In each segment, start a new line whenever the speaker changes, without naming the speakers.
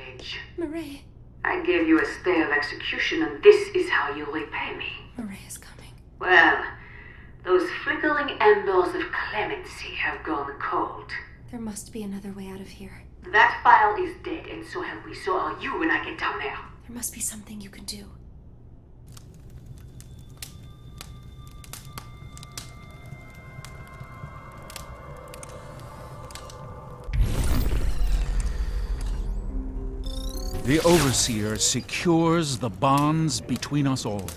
Sage.
Murray.
I gave you a stay of execution, and this is how you repay me.
Murray is coming.
Well, those flickering embers of clemency have gone cold.
There must be another way out of here.
That file is dead, and so have we. So are you when I get down there.
There must be something you can do.
The Overseer secures the bonds between us all.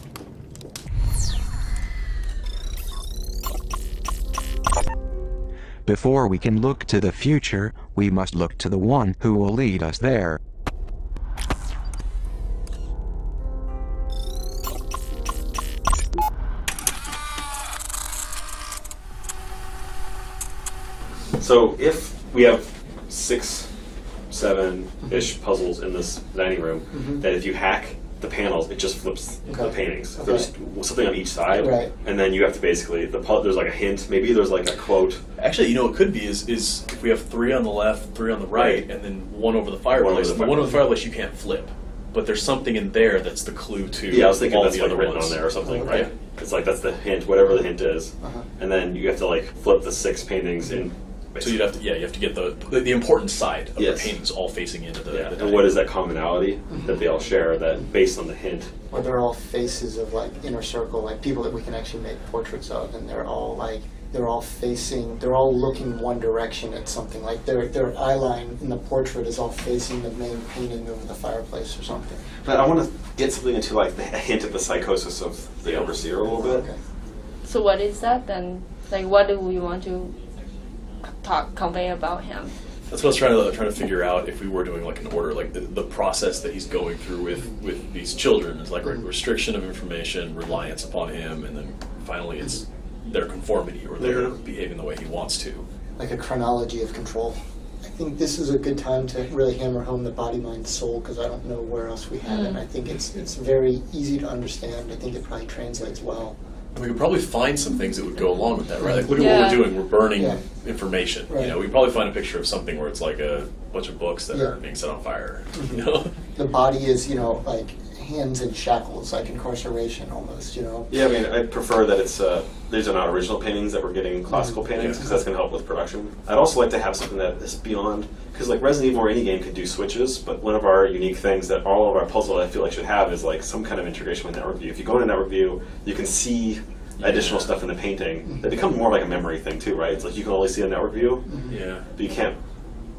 Before we can look to the future, we must look to the one who will lead us there.
So if we have 6, 7-ish puzzles in this dining room, that if you hack the panels, it just flips the paintings.
Okay.
There's something on each side,
Right.
and then you have to basically, there's like a hint, maybe there's like a quote.
Actually, you know what it could be is if we have 3 on the left, 3 on the right, and then 1 over the fireplace. The one over the fireplace you can't flip, but there's something in there that's the clue to
Yeah, I was thinking
all
that's
the
like
other
written
ones.
on there or something,
Okay.
right? It's like that's the hint, whatever the hint is,
Uh-huh.
and then you have to like flip the 6 paintings in.
So you have to get the important side of
Yes.
the paintings all facing into the.
Yeah,
the
and what is that commonality that they all share? That based on the hint.
Or they're all faces of like inner circle, like people that we can actually make portraits of, and they're all looking one direction at something. Like their eye line in the portrait is all facing the main painting over the fireplace or something.
But I want to get something into like a hint of the psychosis of the Overseer a little bit.
Okay.
So what is that then? Like, what do we want to convey about him?
That's what I was trying to figure out if we were doing like an order, like the process that he's going through with these children is like restriction of information, reliance upon him, and then finally it's their conformity or their behaving the way he wants to.
Like a chronology of control. I think this is a good time to really hammer home the body, mind, soul, because I don't know where else we have it. I think it's very easy to understand. I think it probably translates well.
We could probably find some things that would go along with that, right? Like, look at
Yeah.
what we're doing. We're burning
Yeah.
information.
Right.
You know, we could probably find a picture of something where it's like a bunch of books that
Yeah.
are being set on fire. You know?
The body is, like hands in shackles, like incarceration almost,
Yeah, I mean, I'd prefer that it's these are not original paintings, that we're getting classical paintings, because that's going to help with production. I'd also like to have something that is beyond, because like Resident Evil or any game could do switches, but one of our unique things that all of our puzzles I feel like should have is like some kind of integration with network view. If you go into network view, you can see additional stuff in the painting. That becomes more like a memory thing too, right? It's like you can only see a network view,
Yeah.
but you can't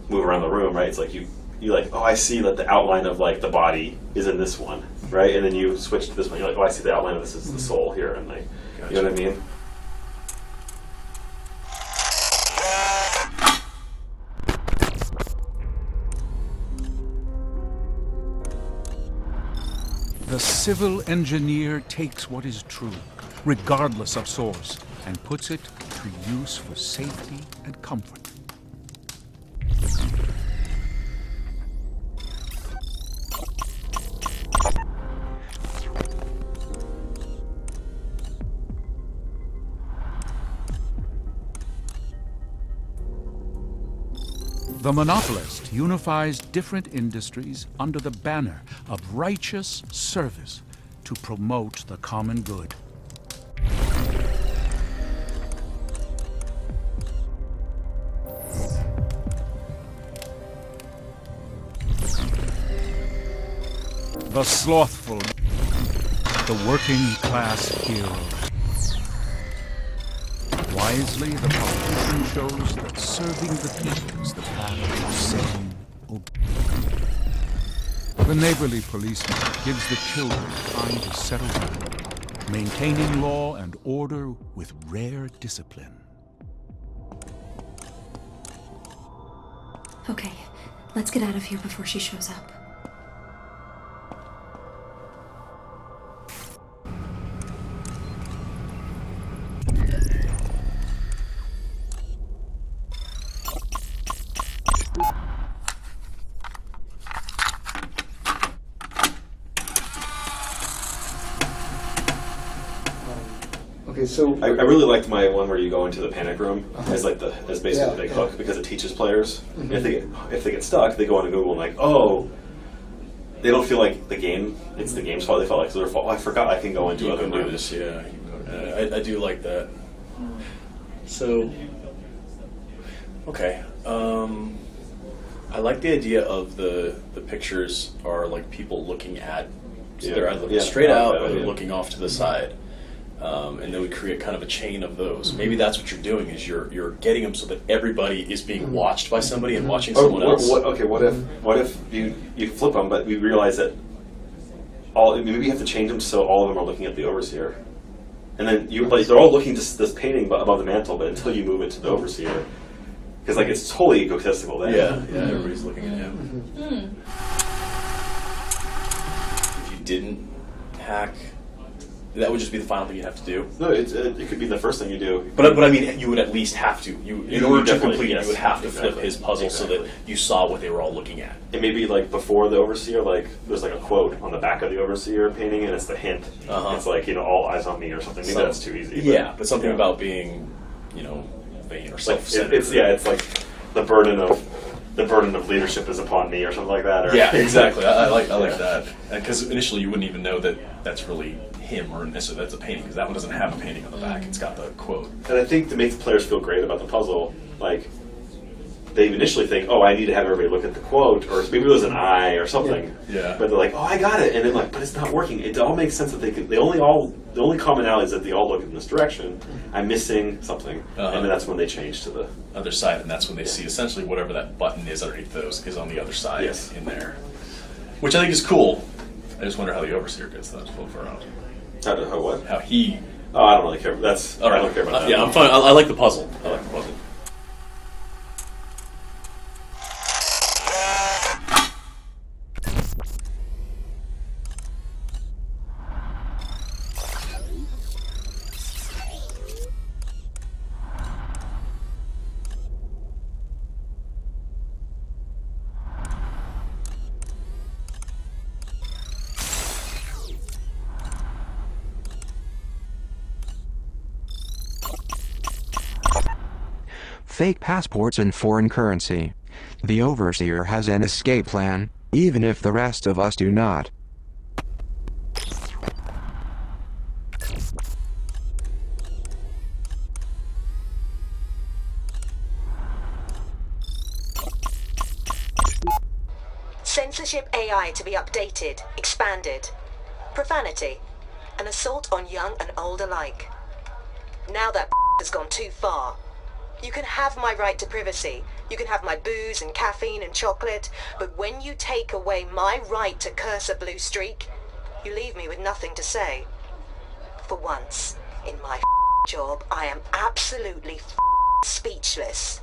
move around the room, right? It's like you like, oh, I see that the outline of like the body is in this one, right? And then you switch to this one, you're like, oh, I see the outline of this is the soul here, and like, you know what I mean?
The civil engineer takes what is true, regardless of source, and puts it to use for safety and comfort. The monopolist unifies different industries under the banner of righteous service to promote the common good. The slothful, the working class hero. Wisely, the politician shows that serving the people is the path of sane obedience. The neighborly policeman gives the children time to settle down, maintaining law and order with rare discipline.
Okay, let's get out of here before she shows up.
Okay, so
I really liked my one where you go into the panic room as like as basically
Yeah,
the big
yeah.
hook, because it teaches players if they get stuck, they go on to Google and like, oh, they don't feel like it's the game's fault. They felt like it's their fault. Oh, I forgot I can go into
You
other
can do
rooms.
this, yeah. I do like that. So, okay. I like the idea of the pictures are like people looking at, so they're either looking straight out or they're looking off to the side. And then we create kind of a chain of those. Maybe that's what you're doing, is you're getting them so that everybody is being watched by somebody and watching someone else.
What if you flip them, but we realize that maybe you have to change them so all of them are looking at the overseer, and then they're all looking to this painting above the mantle, but until you move it to the overseer, because like it's totally egotistical then.
Yeah, everybody's looking at him. If you didn't hack, that would just be the final thing you have to do.
No, it could be the first thing you do.
But I mean, you would at least have to. In order to complete it,
yes,
you would have to flip
exactly,
his puzzle so that you saw what they were all looking at.
And maybe like before the overseer, like there's like a quote on the back of the overseer painting, and it's the hint. It's like, all eyes on me or something. Maybe that's too easy.
But something about being, vain or self-centered.
It's like the burden of leadership is upon me or something like that. Or
Yeah, exactly. I like that, because initially you wouldn't even know that that's really him or necessarily that's a painting, because that one doesn't have a painting on the back. It's got the quote.
And I think to make the players feel great about the puzzle, like they initially think, oh, I need to have everybody look at the quote, or maybe there's an eye or something.
Yeah.
But they're like, oh, I got it, and then like, but it's not working. It all makes sense that the only commonality is that they all look in this direction. I'm missing something, and then that's when they change to the
other side, and that's when they see essentially whatever that button is underneath those is on the other side in there, which I think is cool. I just wonder how the overseer gets those flip around.
How what?
How he?
Oh, I don't really care. I don't care about that.
Yeah, I'm fine. I like the puzzle.
Fake passports and foreign currency. The overseer has an escape plan, even if the rest of us do not.
Censorship AI to be updated, expanded. Profanity. An assault on young and old alike. Now that has gone too far. You can have my right to privacy. You can have my booze and caffeine and chocolate. But when you take away my right to curse a blue streak, you leave me with nothing to say. For once, in my job, I am absolutely speechless.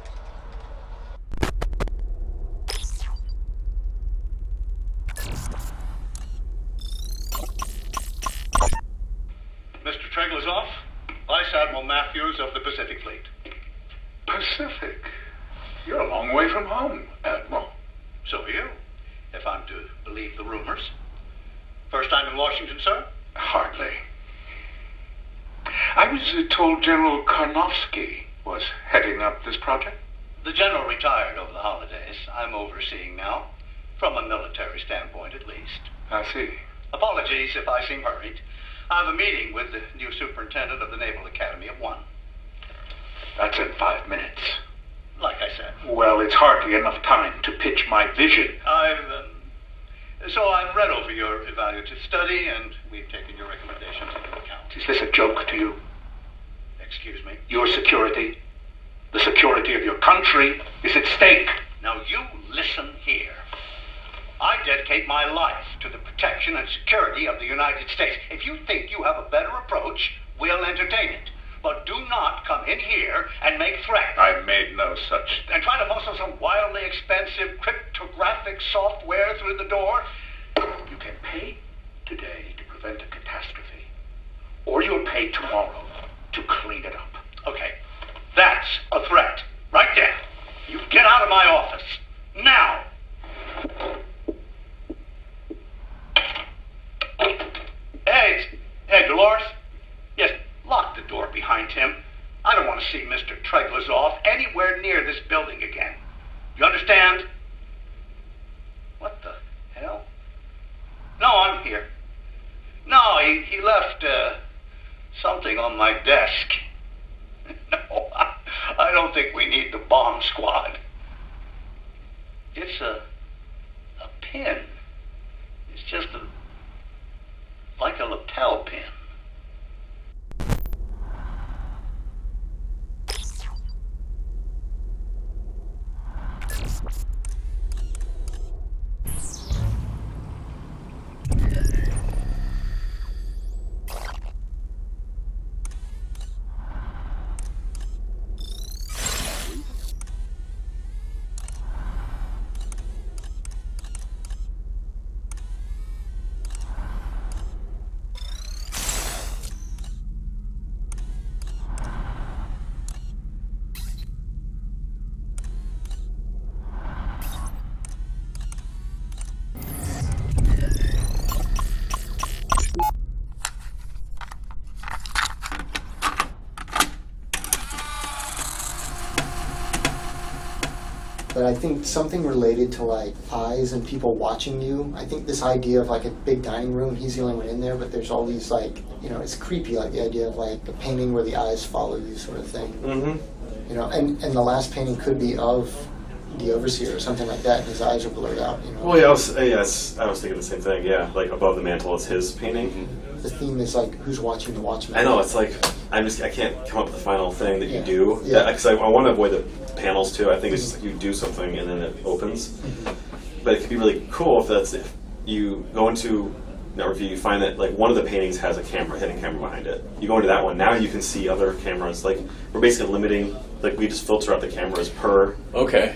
Mr. Treglazov, Vice Admiral Matthews of the Pacific Fleet.
Pacific? You're a long way from home, Admiral.
So are you, if I'm to believe the rumors. First time in Washington, sir?
Hardly. I was told General Karnofsky was heading up this project.
The general retired over the holidays. I'm overseeing now, from a military standpoint at least.
I see.
Apologies if I seem hurried. I have a meeting with the new superintendent of the Naval Academy at 1.
That's in 5 minutes.
Like I said.
Well, it's hardly enough time to pitch my vision.
So I've read over your evaluative study, and we've taken your recommendations into account.
Is this a joke to you?
Excuse me?
Your security, the security of your country, is at stake.
Now you listen here. I dedicate my life to the protection and security of the United States. If you think you have a better approach, we'll entertain it. But do not come in here and make threats.
I've made no such...
And try to muscle some wildly expensive cryptographic software through the door.
You can pay today to prevent a catastrophe. Or you'll pay tomorrow to clean it up.
Okay, that's a threat. Right there. You get out of my office. Now! Hey, Dolores? Yes, lock the door behind him. I don't want to see Mr. Treglazov anywhere near this building again. You understand? What the hell? something on my desk. No, I don't think we need the bomb squad. It's a pin. It's just like a lapel pin.
But I think something related to like eyes and people watching you. I think this idea of like a big dining room, he's the only one in there, but there's all these like, you know, it's creepy, like the idea of like a painting where the eyes follow you sort of thing.
Mm-hmm.
You know, and the last painting could be of the overseer or something like that, and his eyes are blurred out, you know.
Well, yeah, I was thinking the same thing, yeah. Like above the mantle is his painting.
The theme is like, who's watching the watchman?
I know, it's like, I can't come up with the final thing that you do.
Yeah.
Because I want to avoid the panels too. I think it's just like you do something and then it opens. But it could be really cool if you go into that review, you find that like one of the paintings has a hidden camera behind it. You go into that one, now you can see other cameras. Like we're basically limiting, like we just filter out the cameras per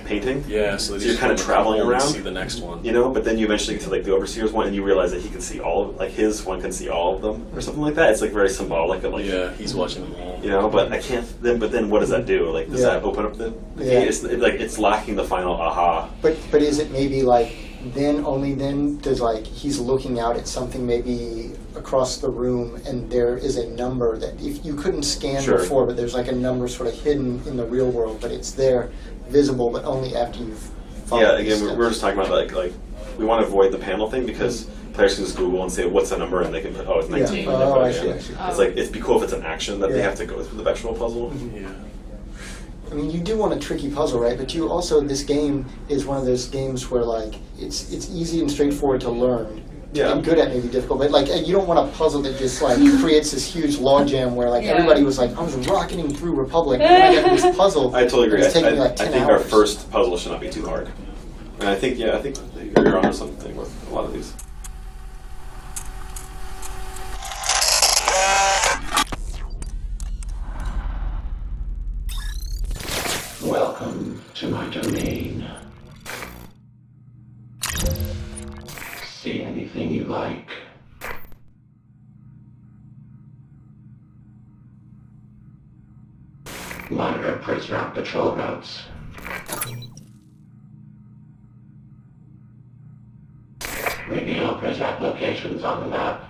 painting.
Yeah,
so you're kind of traveling around.
See the next one.
You know, but then you eventually get to like the overseer's one, and you realize that he can see like his one can see all of them, or something like that. It's like very symbolic of like
he's watching them all.
You know, but I can't. But then what does that do? Like, does that open up the? It's lacking the final aha.
But is it maybe like only then does like he's looking out at something maybe across the room, and there is a number that if you couldn't scan before, but there's like a number sort of hidden in the real world, but it's there, visible, but only after you've followed.
Yeah, again, we're just talking about like we want to avoid the panel thing because players can just Google and say what's the number, and they can put it's 19.
Yeah. Oh, I see.
It's like it'd be cool if it's an action that they have to go through the actual puzzle.
Yeah.
I mean, you do want a tricky puzzle, right? But you also, this game is one of those games where like it's easy and straightforward to learn.
Yeah.
And good at maybe difficult, but like you don't want a puzzle that just like creates this huge logjam where like everybody was like, I was rocketing through Republic and I got this puzzle.
I totally agree.
It's taking like 10
I think
hours.
our first puzzle should not be too hard. And I think you're onto something with a lot of these.
Welcome to my domain. See anything you like. Monitor prisoner patrol routes. Reveal prisoner locations on the map.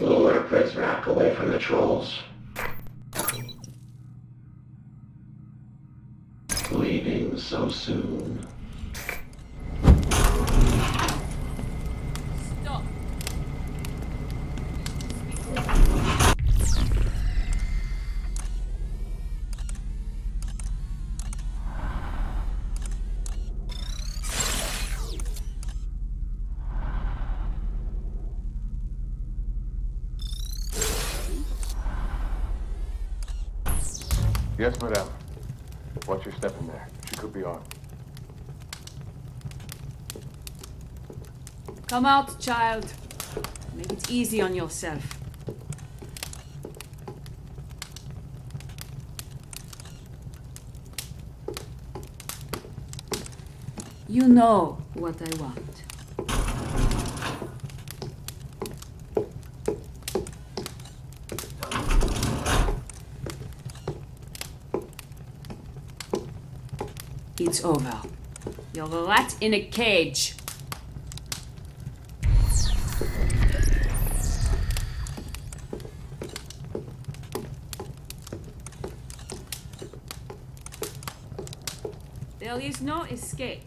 Lure prisoner away from the trolls. Leaving so soon.
Stop.
Yes, madame. Watch your step in there. She could be armed.
Come out, child. Make it easy on yourself. You know what I want. It's over. You're a rat in a cage. There is no escape.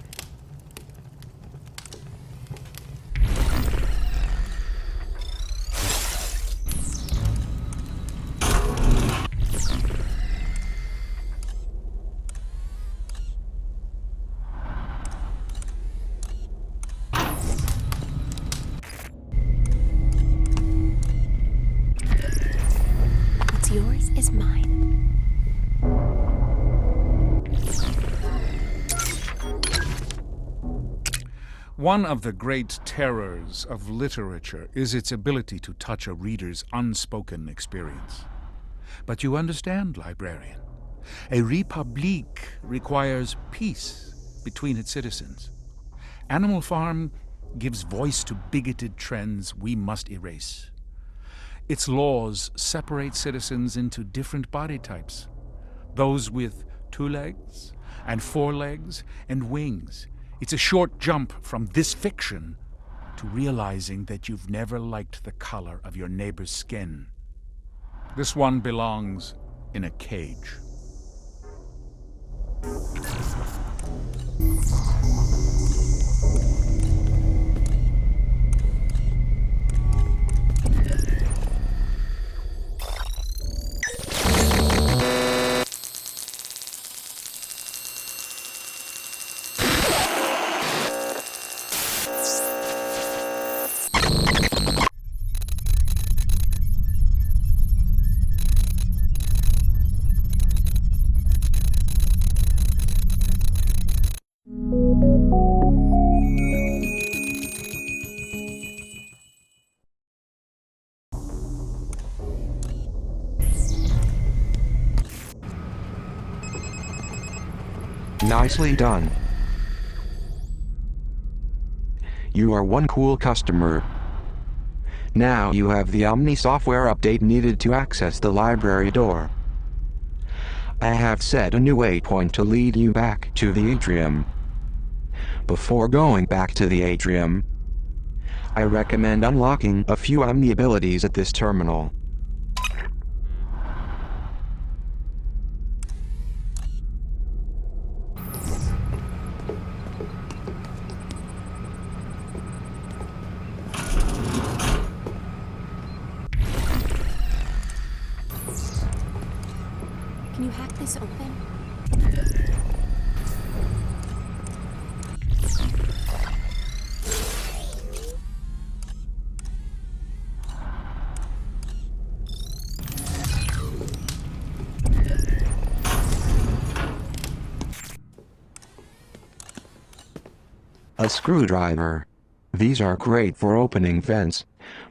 One of the great terrors of literature is its ability to touch a reader's unspoken experience. But you understand, librarian. A Republique requires peace between its citizens. Animal Farm gives voice to bigoted trends we must erase. Its laws separate citizens into different body types. Those with 2 legs and 4 legs and wings. It's a short jump from this fiction to realizing that you've never liked the color of your neighbor's skin. This one belongs in a cage.
Nicely done. You are one cool customer. Now you have the Omni software update needed to access the library door. I have set a new waypoint to lead you back to the atrium. Before going back to the atrium, I recommend unlocking a few Omni abilities at this terminal.
Can you hack this open?
A screwdriver. These are great for opening vents,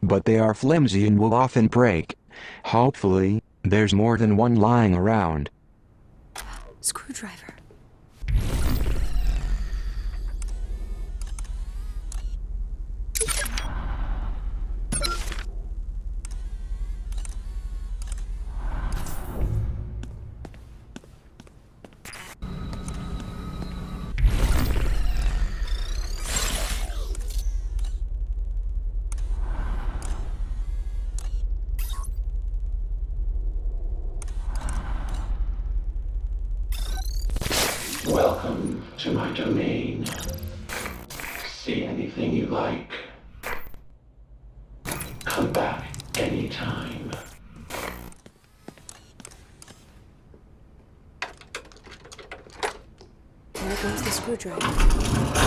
but they are flimsy and will often break. Hopefully, there's more than one lying around.
Screwdriver.
Welcome to my domain. See anything you like. Come back anytime.
There goes the screwdriver.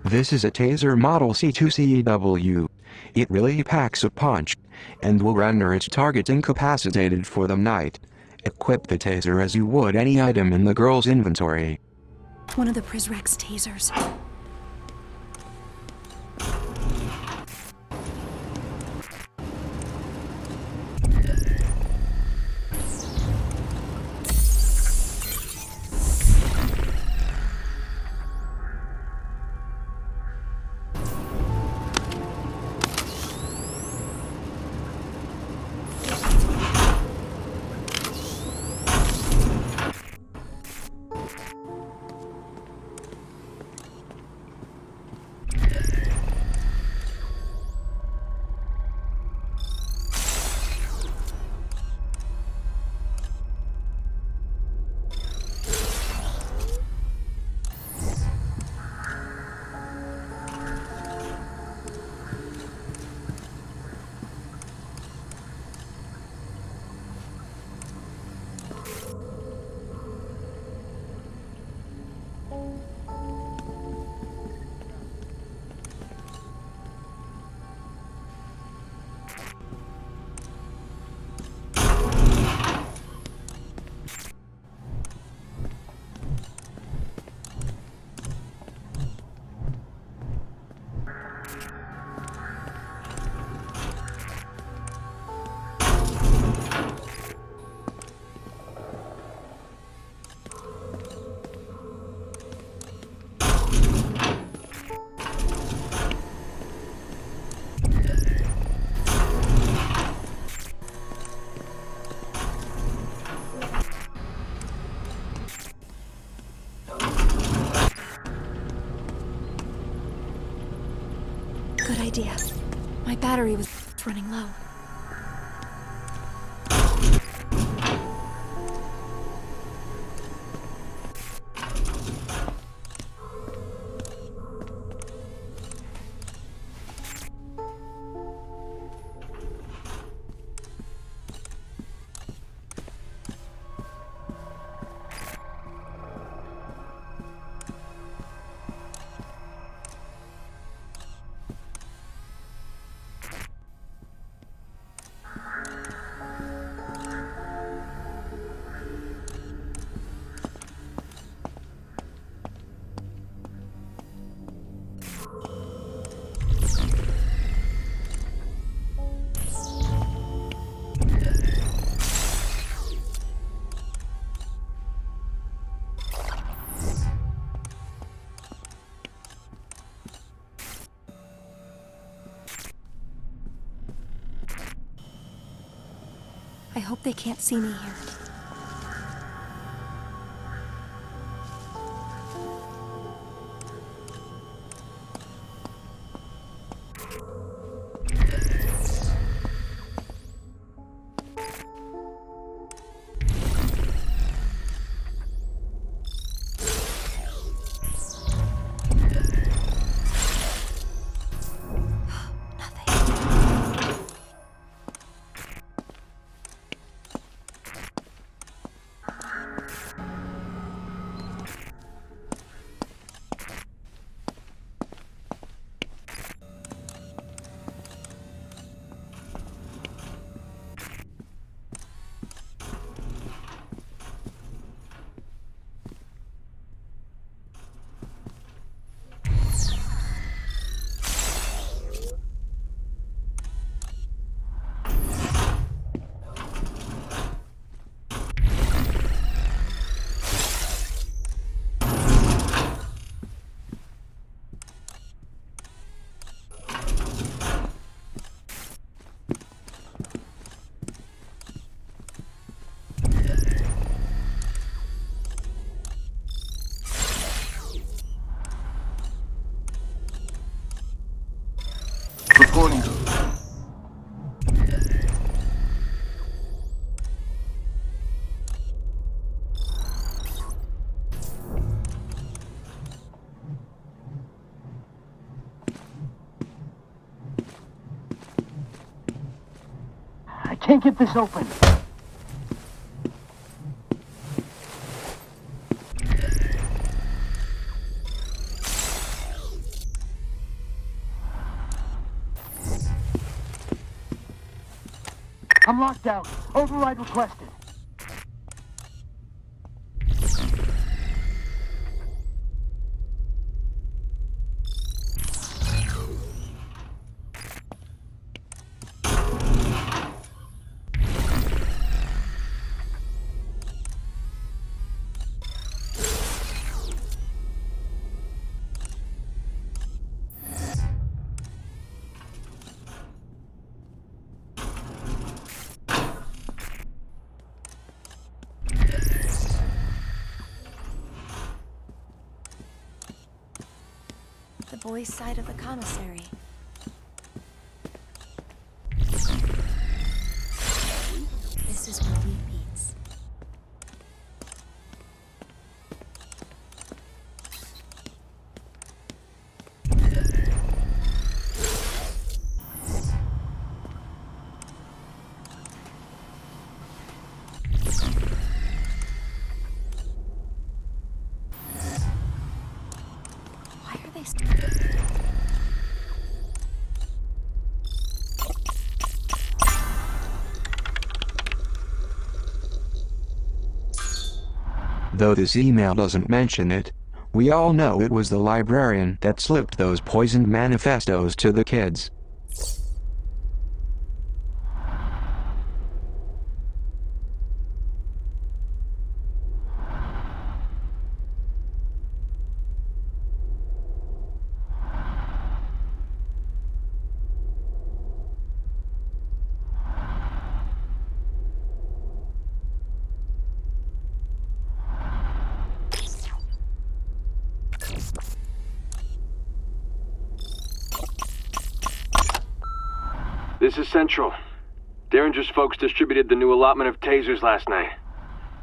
This is a taser model C2CW. It really packs a punch, and will render its target incapacitated for the night. Equip the taser as you would any item in the girl's inventory.
One of the Prizrek's tasers. Good idea. My battery was running low. I hope they can't see me here.
Recording.
I can't get this open. I'm locked out. Override requested.
The boys' side of the commissary. This is where wheat beats. Why are they
Though this email doesn't mention it, we all know it was the librarian that slipped those poisoned manifestos to the kids.
This is Central. Derringer's folks distributed the new allotment of tasers last night.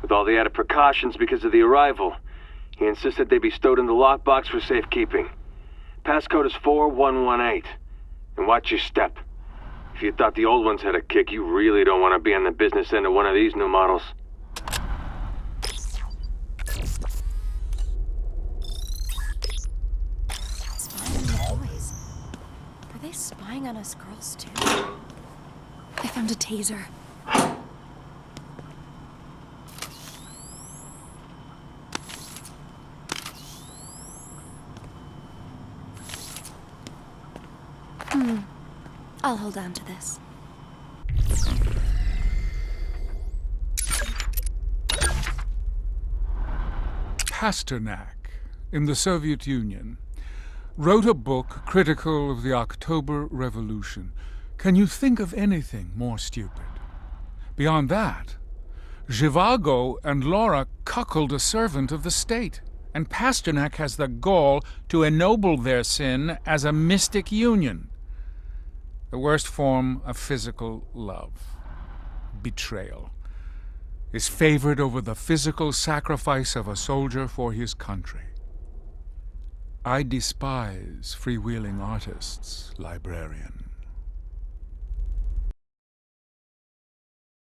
With all the added precautions because of the arrival, he insisted they be stowed in the lockbox for safekeeping. Passcode is 4118. And watch your step. If you thought the old ones had a kick, you really don't want to be on the business end of one of these new models.
Are they spying on us girls too? I found a taser. I'll hold on to this.
Pasternak, in the Soviet Union, wrote a book critical of the October Revolution. Can you think of anything more stupid? Beyond that, Zhivago and Laura cuckold a servant of the state, and Pasternak has the gall to ennoble their sin as a mystic union. The worst form of physical love, betrayal, is favored over the physical sacrifice of a soldier for his country. I despise freewheeling artists, librarian.